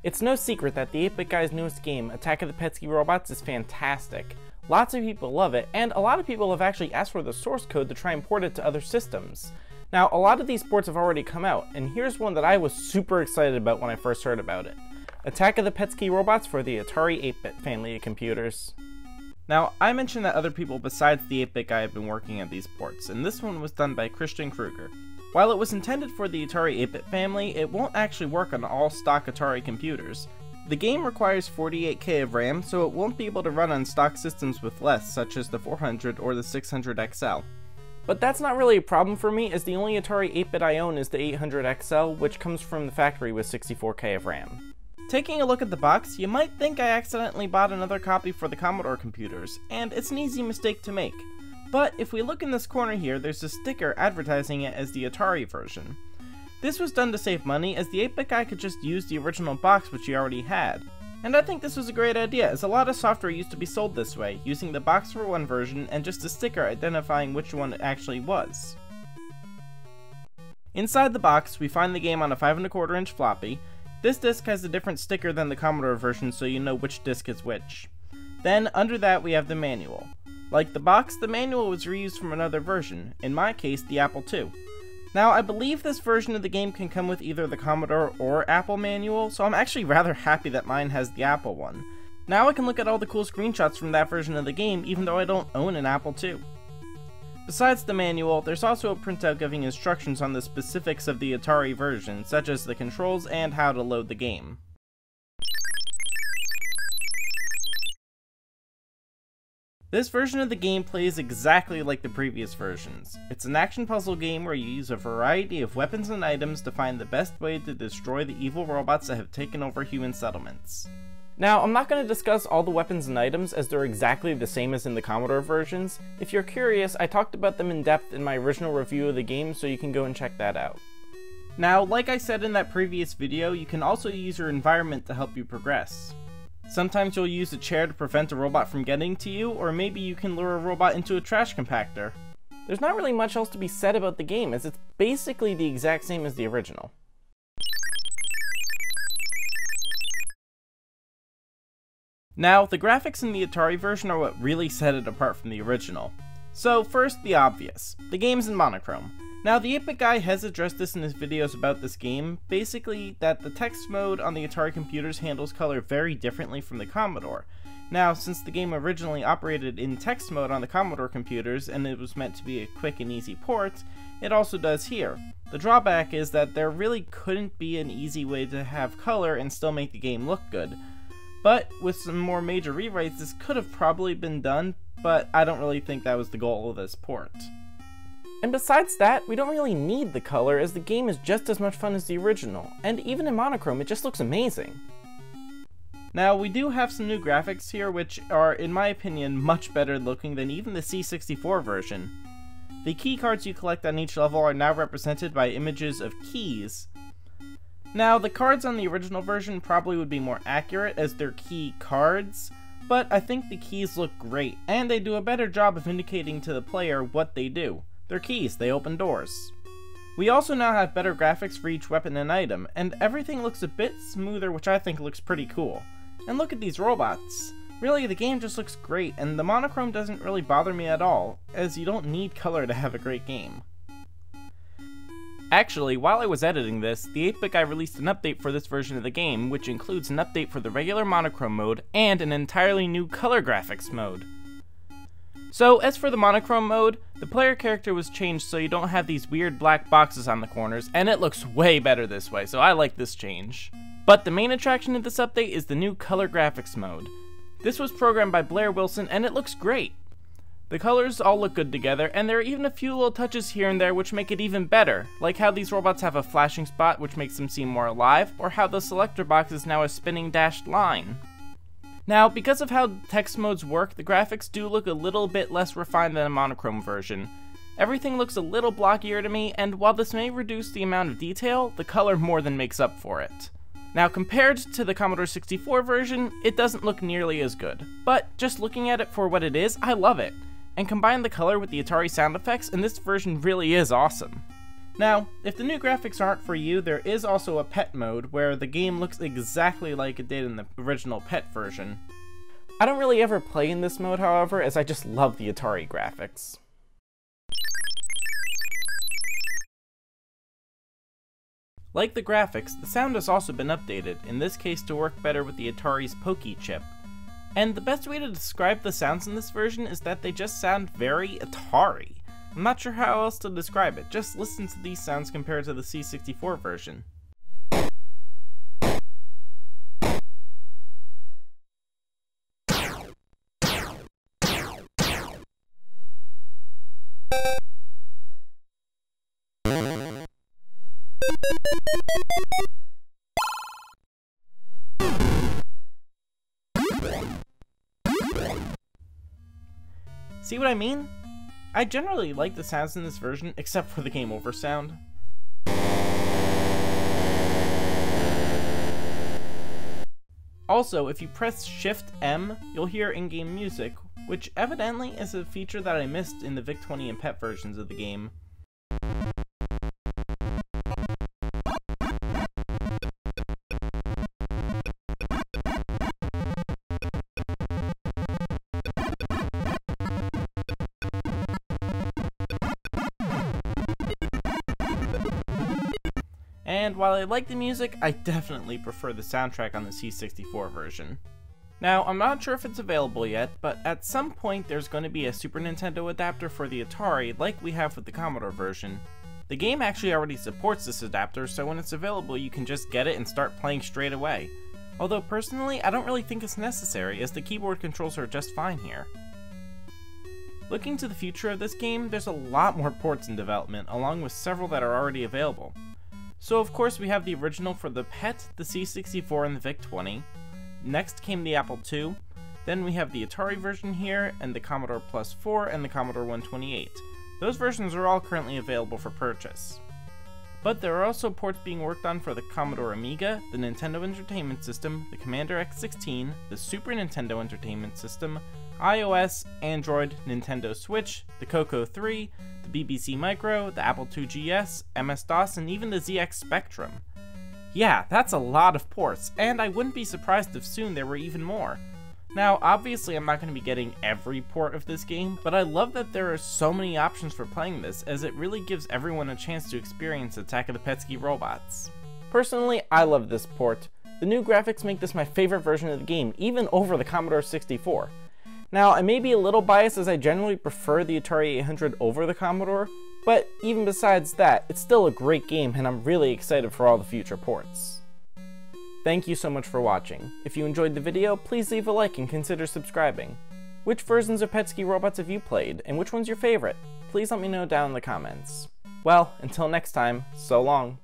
It's no secret that the 8-Bit Guy's newest game, Attack of the PETSCII Robots, is fantastic. Lots of people love it, and a lot of people have actually asked for the source code to try and port it to other systems. Now, a lot of these ports have already come out, and here's one that I was super excited about when I first heard about it. Attack of the PETSCII Robots for the Atari 8-Bit family of computers. Now, I mentioned that other people besides the 8-Bit Guy have been working on these ports, and this one was done by Christian Kruger. While it was intended for the Atari 8-Bit family, it won't actually work on all stock Atari computers. The game requires 48K of RAM, so it won't be able to run on stock systems with less, such as the 400 or the 600 XL. But that's not really a problem for me, as the only Atari 8-Bit I own is the 800 XL, which comes from the factory with 64K of RAM. Taking a look at the box, you might think I accidentally bought another copy for the Commodore computers, and it's an easy mistake to make. But if we look in this corner here, there's a sticker advertising it as the Atari version. This was done to save money, as the 8-Bit Guy could just use the original box which he already had. And I think this was a great idea, as a lot of software used to be sold this way, using the box for one version and just a sticker identifying which one it actually was. Inside the box, we find the game on a 5¼ inch floppy. This disc has a different sticker than the Commodore version, so you know which disc is which. Then, under that, we have the manual. Like the box, the manual was reused from another version, in my case, the Apple II. Now, I believe this version of the game can come with either the Commodore or Apple manual, so I'm actually rather happy that mine has the Apple one. Now I can look at all the cool screenshots from that version of the game, even though I don't own an Apple II. Besides the manual, there's also a printout giving instructions on the specifics of the Atari version, such as the controls and how to load the game. This version of the game plays exactly like the previous versions. It's an action puzzle game where you use a variety of weapons and items to find the best way to destroy the evil robots that have taken over human settlements. Now, I'm not going to discuss all the weapons and items as they're exactly the same as in the Commodore versions. If you're curious, I talked about them in depth in my original review of the game, so you can go and check that out. Now, like I said in that previous video, you can also use your environment to help you progress. Sometimes you'll use a chair to prevent a robot from getting to you, or maybe you can lure a robot into a trash compactor. There's not really much else to be said about the game, as it's basically the exact same as the original. Now, the graphics in the Atari version are what really set it apart from the original. So first, the obvious. The game's in monochrome. Now, the 8-Bit Guy has addressed this in his videos about this game, basically that the text mode on the Atari computers handles color very differently from the Commodore. Now, since the game originally operated in text mode on the Commodore computers and it was meant to be a quick and easy port, it also does here. The drawback is that there really couldn't be an easy way to have color and still make the game look good. But with some more major rewrites, this could have probably been done, but I don't really think that was the goal of this port. And besides that, we don't really need the color, as the game is just as much fun as the original, and even in monochrome it just looks amazing. Now, we do have some new graphics here which are, in my opinion, much better looking than even the C64 version. The key cards you collect on each level are now represented by images of keys. Now, the cards on the original version probably would be more accurate as they're key cards, but I think the keys look great, and they do a better job of indicating to the player what they do. They're keys, they open doors. We also now have better graphics for each weapon and item, and everything looks a bit smoother, which I think looks pretty cool. And look at these robots. Really, the game just looks great, and the monochrome doesn't really bother me at all, as you don't need color to have a great game. Actually, while I was editing this, the 8-Bit Guy released an update for this version of the game, which includes an update for the regular monochrome mode, and an entirely new color graphics mode. So, as for the monochrome mode, the player character was changed so you don't have these weird black boxes on the corners, and it looks way better this way, so I like this change. But the main attraction of this update is the new color graphics mode. This was programmed by Blair Wilson, and it looks great. The colors all look good together, and there are even a few little touches here and there which make it even better, like how these robots have a flashing spot which makes them seem more alive, or how the selector box is now a spinning dashed line. Now, because of how text modes work, the graphics do look a little bit less refined than a monochrome version. Everything looks a little blockier to me, and while this may reduce the amount of detail, the color more than makes up for it. Now, compared to the Commodore 64 version, it doesn't look nearly as good, but just looking at it for what it is, I love it. And combine the color with the Atari sound effects, and this version really is awesome. Now, if the new graphics aren't for you, there is also a pet mode where the game looks exactly like it did in the original pet version. I don't really ever play in this mode, however, as I just love the Atari graphics. Like the graphics, the sound has also been updated, in this case to work better with the Atari's Pokey chip. And the best way to describe the sounds in this version is that they just sound very Atari. I'm not sure how else to describe it, just listen to these sounds compared to the C64 version. See what I mean? I generally like the sounds in this version, except for the game over sound. Also, if you press Shift M, you'll hear in-game music, which evidently is a feature that I missed in the VIC-20 and PET versions of the game. And while I like the music, I definitely prefer the soundtrack on the C64 version. Now, I'm not sure if it's available yet, but at some point there's going to be a Super Nintendo adapter for the Atari like we have with the Commodore version. The game actually already supports this adapter, so when it's available you can just get it and start playing straight away. Although personally, I don't really think it's necessary, as the keyboard controls are just fine here. Looking to the future of this game, there's a lot more ports in development, along with several that are already available. So of course we have the original for the PET, the C64, and the VIC-20. Next came the Apple II. Then we have the Atari version here, and the Commodore Plus 4 and the Commodore 128. Those versions are all currently available for purchase. But there are also ports being worked on for the Commodore Amiga, the Nintendo Entertainment System, the Commander X16, the Super Nintendo Entertainment System, iOS, Android, Nintendo Switch, the Coco 3, the BBC Micro, the Apple II GS, MS-DOS, and even the ZX Spectrum. Yeah, that's a lot of ports, and I wouldn't be surprised if soon there were even more. Now, obviously I'm not going to be getting every port of this game, but I love that there are so many options for playing this, as it really gives everyone a chance to experience Attack of the PETSCII Robots. Personally, I love this port. The new graphics make this my favorite version of the game, even over the Commodore 64. Now, I may be a little biased as I generally prefer the Atari 800 over the Commodore, but even besides that, it's still a great game and I'm really excited for all the future ports. Thank you so much for watching. If you enjoyed the video, please leave a like and consider subscribing. Which versions of PETSCII Robots have you played, and which one's your favorite? Please let me know down in the comments. Well, until next time, so long.